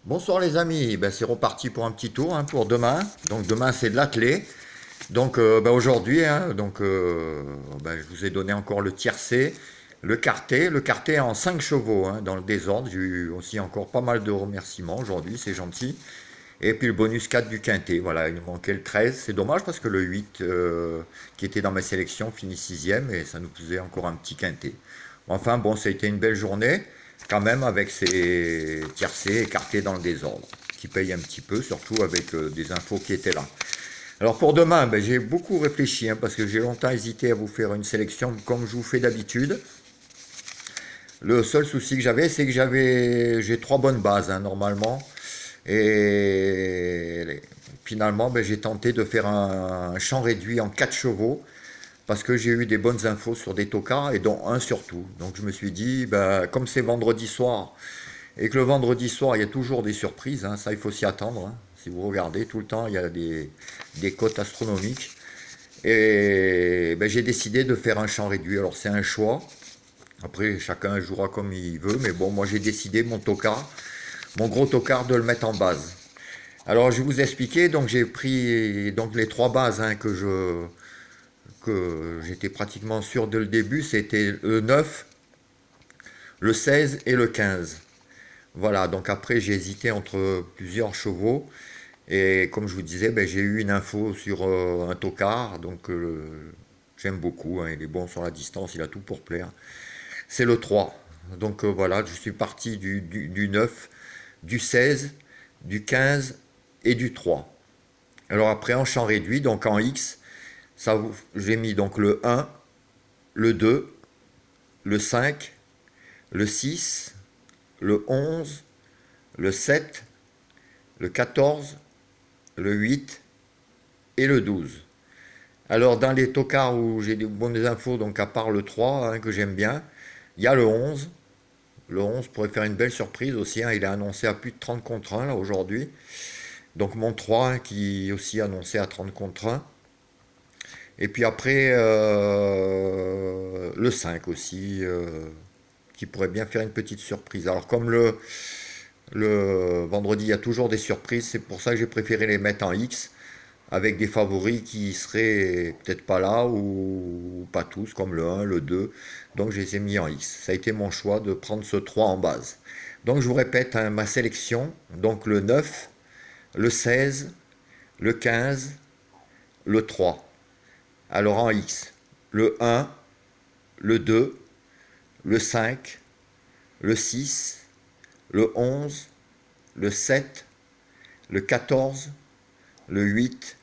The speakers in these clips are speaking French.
Bonsoir les amis, ben, c'est reparti pour un petit tour pour demain. Donc demain c'est de l'attelé. Donc ben, aujourd'hui, ben, je vous ai donné encore le tiercé, le quartet en 5 chevaux dans le désordre. J'ai eu aussi encore pas mal de remerciements aujourd'hui, c'est gentil. Et puis le bonus 4 du quintet, voilà, il nous manquait le 13. C'est dommage parce que le 8 qui était dans ma sélection finit sixième et ça nous faisait encore un petit quintet. Enfin bon, ça a été une belle journée, quand même avec ces tiercés écartés dans le désordre, qui payent un petit peu, surtout avec des infos qui étaient là. Alors pour demain, ben, j'ai beaucoup réfléchi, parce que j'ai longtemps hésité à vous faire une sélection comme je vous fais d'habitude. Le seul souci que j'avais, c'est que j'ai trois bonnes bases normalement. Et finalement, ben, j'ai tenté de faire un champ réduit en 4 chevaux parce que j'ai eu des bonnes infos sur des tocards et dont un surtout. Donc je me suis dit, ben, comme c'est vendredi soir et que le vendredi soir il y a toujours des surprises, ça il faut s'y attendre. Si vous regardez tout le temps, il y a des cotes astronomiques. Et ben, j'ai décidé de faire un champ réduit. Alors c'est un choix. Après, chacun jouera comme il veut, mais bon, moi j'ai décidé mon gros tocard, de le mettre en base. Alors je vais vous expliquer, donc j'ai pris donc les trois bases que j'étais pratiquement sûr dès le début, c'était le 9, le 16 et le 15. Voilà, donc après j'ai hésité entre plusieurs chevaux et comme je vous disais, ben, j'ai eu une info sur un tocard, donc j'aime beaucoup, il est bon sur la distance, il a tout pour plaire. C'est le 3. Donc voilà, je suis parti du 9, du 16, du 15 et du 3. Alors après en champ réduit, donc en X, j'ai mis donc le 1, le 2, le 5, le 6, le 11, le 7, le 14, le 8 et le 12. Alors dans les tocards où j'ai des bonnes infos, donc à part le 3 que j'aime bien, il y a le 11. Le 11 pourrait faire une belle surprise aussi, il est annoncé à plus de 30 contre 1 là aujourd'hui. Donc mon 3 qui est aussi annoncé à 30 contre 1. Et puis après le 5 aussi, qui pourrait bien faire une petite surprise. Alors comme le vendredi il y a toujours des surprises, c'est pour ça que j'ai préféré les mettre en X, avec des favoris qui seraient peut-être pas là ou pas tous, comme le 1, le 2. Donc je les ai mis en X. Ça a été mon choix de prendre ce 3 en base. Donc je vous répète ma sélection. Donc le 9, le 16, le 15, le 3. Alors en X, le 1, le 2, le 5, le 6, le 11, le 7, le 14, le 8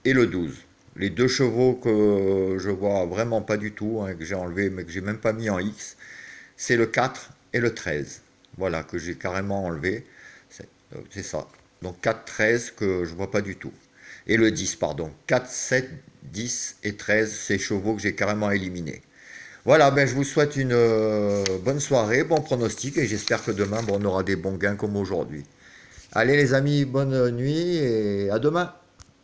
et le 12. Les deux chevaux que je vois vraiment pas du tout, que j'ai enlevé mais que j'ai même pas mis en X, c'est le 4 et le 13. Voilà, que j'ai carrément enlevé. C'est ça. Donc 4, 13 que je vois pas du tout. Et le 10, pardon. 4, 7, 10 et 13, ces chevaux que j'ai carrément éliminés. Voilà, ben je vous souhaite une bonne soirée, bon pronostic et j'espère que demain bon, on aura des bons gains comme aujourd'hui. Allez les amis, bonne nuit et à demain.